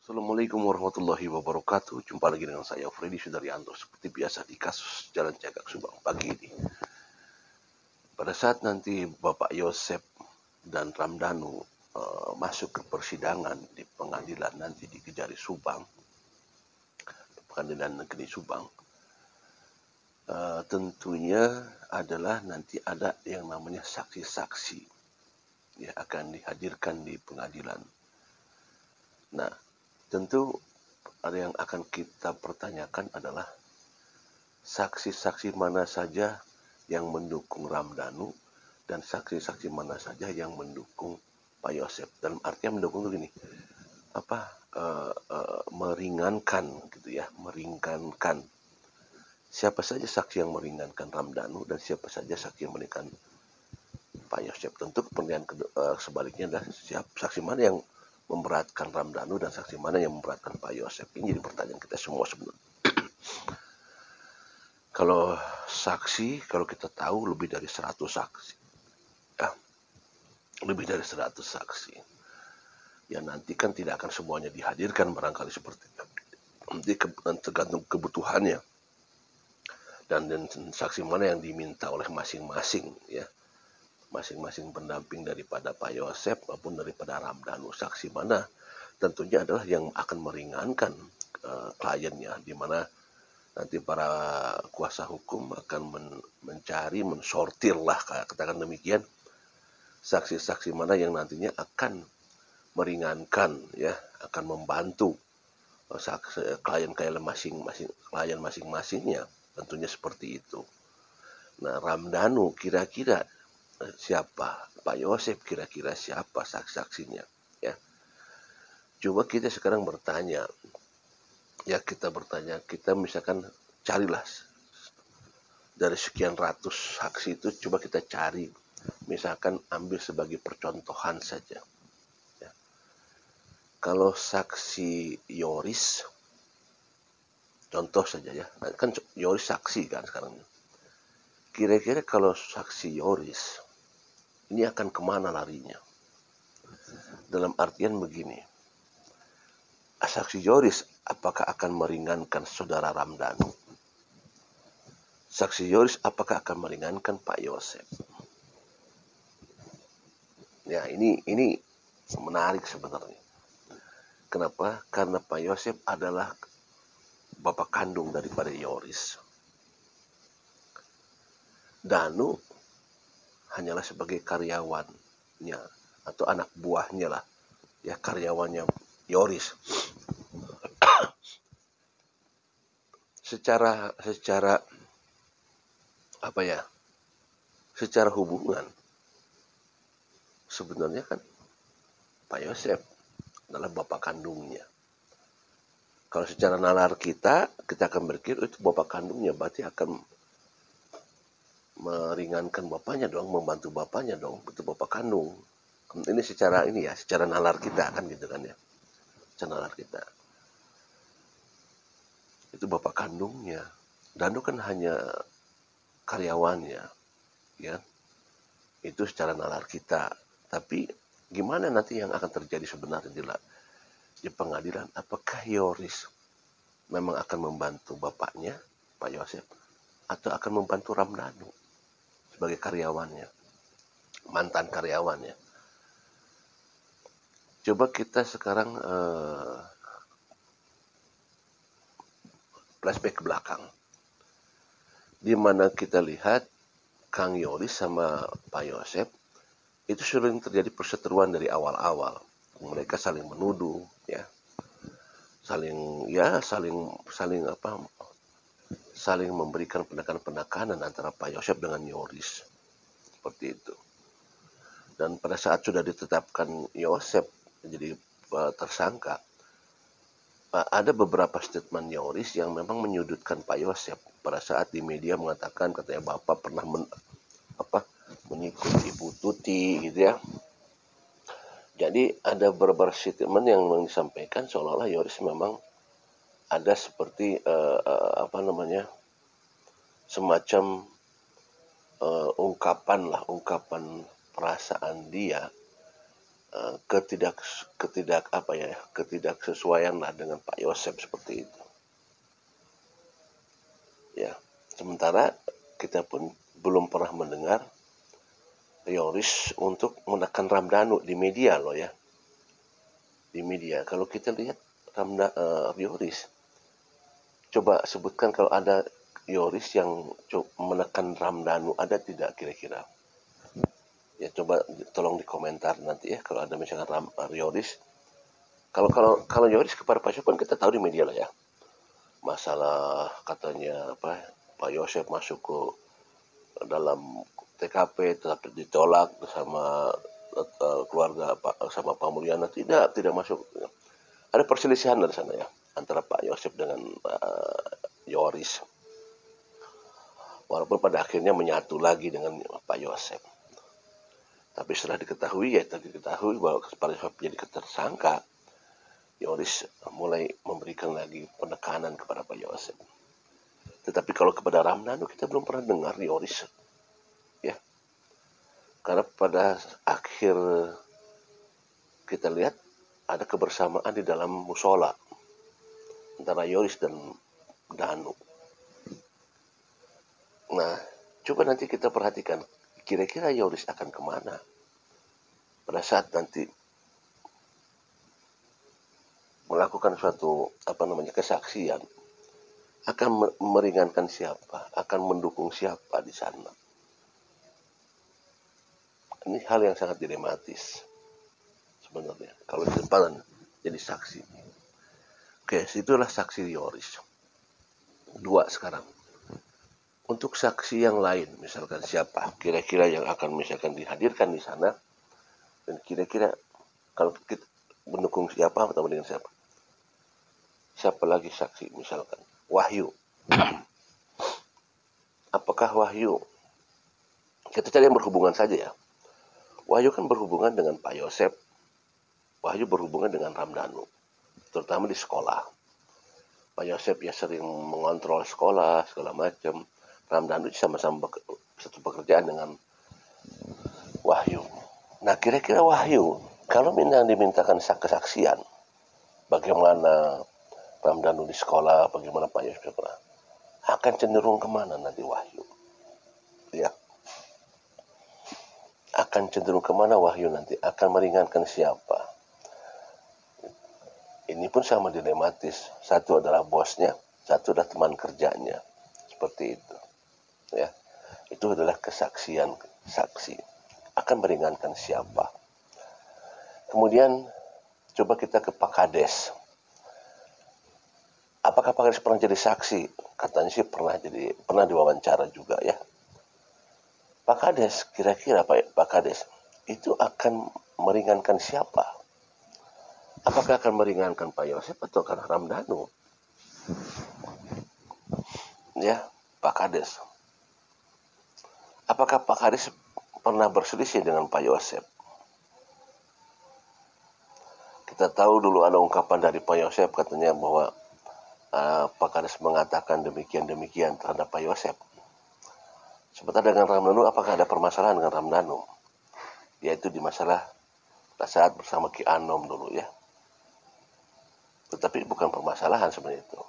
Assalamualaikum warahmatullahi wabarakatuh. Jumpa lagi dengan saya Freddy Sudaryanto seperti biasa di kasus Jalan Cagak Subang pagi ini. Pada saat nanti Bapak Yosep dan Ramdhanu masuk ke persidangan di pengadilan nanti di Kejari Subang, Pengadilan Negeri Subang, tentunya adalah nanti ada yang namanya saksi-saksi yang akan dihadirkan di pengadilan. Nah, tentu ada yang akan kita pertanyakan adalah saksi-saksi mana saja yang mendukung Ramdhanu dan saksi-saksi mana saja yang mendukung Pak Yosep. Dalam artian mendukung itu gini, meringankan gitu ya, meringankan. Siapa saja saksi yang meringankan Ramdhanu dan siapa saja saksi yang meringankan Pak Yosep. Tentu pertanyaan sebaliknya adalah saksi mana yang memberatkan Ramdhanu dan saksi mana yang memberatkan Pak Yosep. Ini jadi pertanyaan kita semua sebenarnya. Kalau saksi, kalau kita tahu lebih dari 100 saksi. Ya, lebih dari 100 saksi. Ya nanti kan tidak akan semuanya dihadirkan barangkali seperti itu. Nanti tergantung kebutuhannya. Dan saksi mana yang diminta oleh masing-masing ya. Masing-masing pendamping daripada Pak Yosep maupun daripada Ramdhanu. Saksi mana tentunya adalah yang akan meringankan kliennya, di mana nanti para kuasa hukum akan mencari, mensortir lah, katakan demikian, saksi-saksi mana yang nantinya akan meringankan, ya, akan membantu klien-klien masing-masingnya, tentunya seperti itu. Nah, Ramdhanu kira-kira siapa? Pak Yosep kira-kira siapa saksi-saksinya? Ya, coba kita sekarang bertanya. Ya kita misalkan carilah dari sekian ratus saksi itu, coba kita cari, misalkan ambil sebagai percontohan saja. Ya. Kalau saksi Yoris, contoh saja ya, kan Yoris saksi kan sekarang. Kira-kira kalau saksi Yoris, ini akan kemana larinya? Dalam artian begini, saksi Yoris apakah akan meringankan saudara Ramdhanu? Saksi Yoris apakah akan meringankan Pak Yosep? Ya, ini menarik sebenarnya. Kenapa? Karena Pak Yosep adalah bapak kandung daripada Yoris. Dhanu hanyalah sebagai karyawannya atau anak buahnya lah, ya, karyawannya Yoris. secara apa ya? Secara hubungan sebenarnya kan Pak Yosep adalah bapak kandungnya. Kalau secara nalar kita akan berpikir itu bapak kandungnya, berarti akan meringankan bapaknya dong, membantu bapaknya dong, itu bapak kandung. Ini secara nalar kita kan gitu kan ya. Secara nalar kita. Itu bapak kandungnya. Dhanu kan hanya karyawannya, ya. Itu secara nalar kita. Tapi gimana nanti yang akan terjadi sebenarnya di pengadilan? Apakah Yoris memang akan membantu bapaknya, Pak Yosep, atau akan membantu Ramdhanu sebagai karyawannya, mantan karyawannya? Coba kita sekarang flashback ke belakang, di mana kita lihat Kang Yoris sama Pak Yosep itu sering terjadi perseteruan dari awal-awal. Mereka saling menuduh, ya, saling memberikan penekanan antara Pak Yosep dengan Yoris, seperti itu. Dan pada saat sudah ditetapkan Yosep menjadi tersangka, ada beberapa statement Yoris yang memang menyudutkan Pak Yosep pada saat di media mengatakan katanya Bapak pernah mengikut Ibu Tuti gitu ya. Jadi ada beberapa statement yang disampaikan seolah-olah Yoris memang ada seperti semacam ungkapan perasaan dia ketidaksesuaian lah dengan Pak Yosep seperti itu. Ya, sementara kita pun belum pernah mendengar Yoris untuk menekan Ramdhanu di media loh ya. Di media, kalau kita lihat Yoris, coba sebutkan kalau ada Yoris yang menekan Ramdhanu, ada tidak kira-kira? Ya coba tolong di komentar nanti ya kalau ada misalkan Yoris. Kalau Yoris kepada Pak Yosep kan kita tahu di media lah ya. Masalah katanya Pak Yosep masuk ke dalam TKP tetapi ditolak sama keluarga sama Pak Mulyana, tidak masuk. Ada perselisihan dari sana ya antara Pak Yosep dengan Yoris. Walaupun pada akhirnya menyatu lagi dengan Pak Yosep. Tapi setelah diketahui bahwa Pak Yosep jadi tersangka, Yoris mulai memberikan lagi penekanan kepada Pak Yosep. Tetapi kalau kepada Ramdhanu kita belum pernah dengar Yoris, ya. Karena pada akhir kita lihat ada kebersamaan di dalam musola antara Yoris dan Dhanu. Nah, coba nanti kita perhatikan kira-kira Yoris akan kemana pada saat nanti melakukan suatu kesaksian. Akan meringankan siapa, akan mendukung siapa di sana. Ini hal yang sangat dilematis sebenarnya kalau di depan jadi saksi. Oke, situlah saksi Yoris. 2 sekarang. Untuk saksi yang lain, misalkan siapa kira-kira yang akan misalkan dihadirkan di sana, dan kira-kira kalau kita mendukung siapa atau dengan siapa? Siapa lagi saksi misalkan? Wahyu. Apakah Wahyu? Kita cari yang berhubungan saja ya. Wahyu kan berhubungan dengan Pak Yosep. Wahyu berhubungan dengan Ramdhanu, terutama di sekolah. Pak Yosep ya sering mengontrol sekolah, segala macam. Ramdhanu sama-sama satu pekerjaan dengan Wahyu. Nah, kira-kira Wahyu, kalau dimintakan kesaksian, bagaimana Ramdhanu di sekolah, bagaimana Pak Yosep di sekolah, akan cenderung kemana nanti Wahyu? Ya. Akan cenderung kemana Wahyu nanti? Akan meringankan siapa? Ini pun sama dilematis. Satu adalah bosnya, satu adalah teman kerjanya. Seperti itu. Ya. Itu adalah kesaksian saksi. Akan meringankan siapa? Kemudian coba kita ke Pak Kades. Apakah Pak Kades pernah jadi saksi? Katanya sih pernah diwawancara juga ya. Pak Kades, kira-kira Pak Kades itu akan meringankan siapa? Apakah akan meringankan Pak Yosep atau karena Ramdhanu? Ya, Pak Kades. Apakah Pak Kades pernah berselisih dengan Pak Yosep? Kita tahu dulu ada ungkapan dari Pak Yosep katanya bahwa Pak Kades mengatakan demikian terhadap Pak Yosep. Sementara dengan Ramdhanu, apakah ada permasalahan dengan Ramdhanu? Yaitu di masalah saat bersama Ki Anom dulu ya. Tetapi bukan permasalahan sebenarnya itu.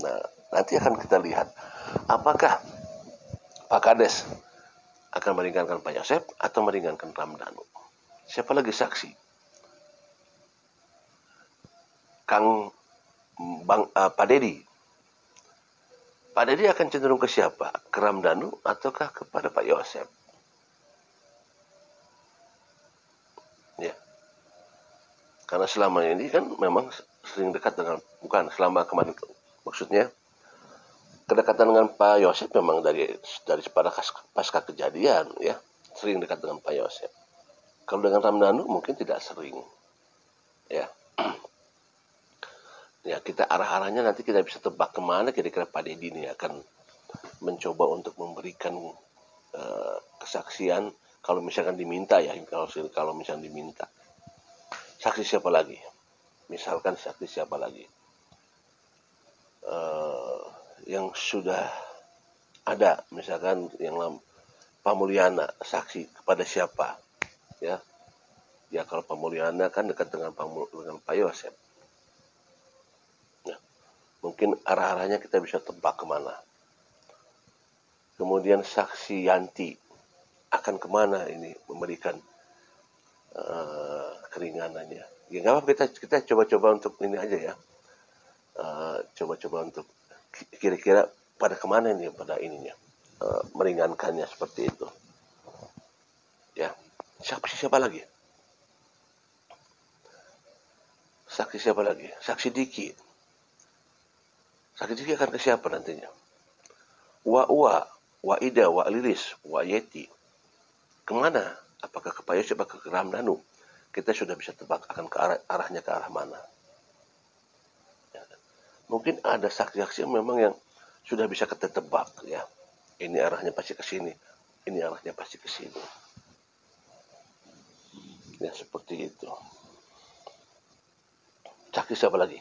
Nah, nanti akan kita lihat apakah Pak Kades akan meringankan Pak Yosep atau meringankan Ramdhanu. Siapa lagi saksi? Pak Dedi. Pak Dedi akan cenderung ke siapa? Ke Ramdhanu ataukah kepada Pak Yosep? Ya. Karena selama ini kan memang sering dekat dengan, selama kemarin maksudnya kedekatan dengan Pak Yosep memang dari pasca kejadian ya, sering dekat dengan Pak Yosep. Kalau dengan Ramdhanu mungkin tidak sering. Ya. Ya, kita arah-arahnya nanti kita bisa tebak kemana kira-kira Pak Dedi ini akan mencoba untuk memberikan kesaksian kalau misalkan diminta ya, kalau misalkan diminta. Saksi siapa lagi? Misalkan saksi siapa lagi? Yang sudah ada, misalkan yang Pak Mulyana saksi kepada siapa? Ya. Ya kalau Pak Mulyana kan dekat dengan Pak Yosep. Ya, mungkin arah-arahnya kita bisa tebak kemana. Kemudian saksi Yanti akan kemana ini memberikan keringanannya. Ya nggak apa, kita coba-coba untuk ini aja ya. Coba-coba untuk kira-kira pada kemana ini pada ininya. Meringankannya seperti itu. Ya, siapa lagi? Saksi siapa lagi? Saksi Diki. Saksi Diki akan ke siapa nantinya? Wa Ida, Wa Lilis, Wa Yeti. Kemana? Apakah ke Pak Yosep atau ke Ramdhanu? Kita sudah bisa tebak akan ke arahnya ke arah mana. Ya. Mungkin ada saksi-saksi memang yang sudah bisa kita tebak ya. Ini arahnya pasti ke sini. Ini arahnya pasti ke sini. Ya seperti itu. Saksi siapa lagi?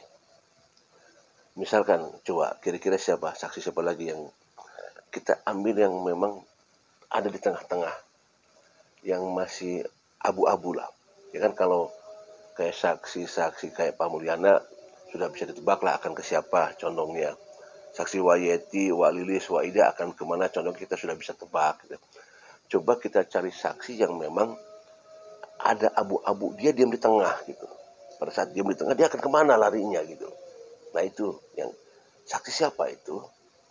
Misalkan coba kira-kira saksi siapa lagi yang kita ambil yang memang ada di tengah-tengah, yang masih abu-abu lah. Ya kan kalau kayak saksi-saksi kayak Pak Mulyana sudah bisa ditebak lah akan ke siapa condongnya. Saksi Wayeti, Walilis, Waida akan kemana condong kita sudah bisa tebak. Gitu. Coba kita cari saksi yang memang ada abu-abu, dia diam di tengah gitu. Pada saat diam di tengah dia akan kemana larinya gitu. Nah itu yang saksi siapa itu?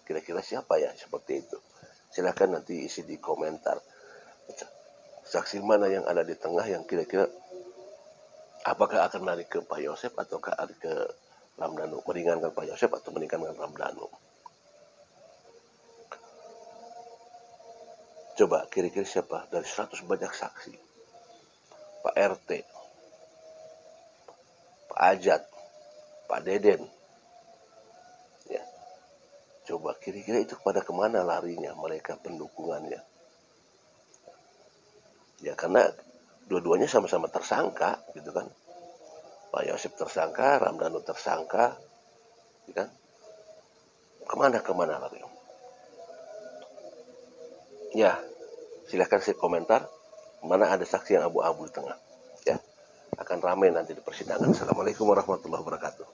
Kira-kira siapa ya seperti itu? Silahkan nanti isi di komentar. Saksi mana yang ada di tengah yang kira-kira apakah akan lari ke Pak Yosep atau lari ke Ramdhanu? Meringankan Pak Yosep atau meringankan Ramdhanu? Coba kira-kira siapa dari 100 banyak saksi? Pak RT, Pak Ajat, Pak Deden. Ya. Coba kira-kira itu pada kemana larinya mereka pendukungannya? Ya karena dua-duanya sama-sama tersangka gitu kan. Pak Yosep tersangka, Ramdhanu tersangka, gitu kan? Kemana lari? Ya, silahkan kasih komentar mana ada saksi yang abu-abu di tengah. Ya, akan ramai nanti di persidangan. Assalamualaikum warahmatullahi wabarakatuh.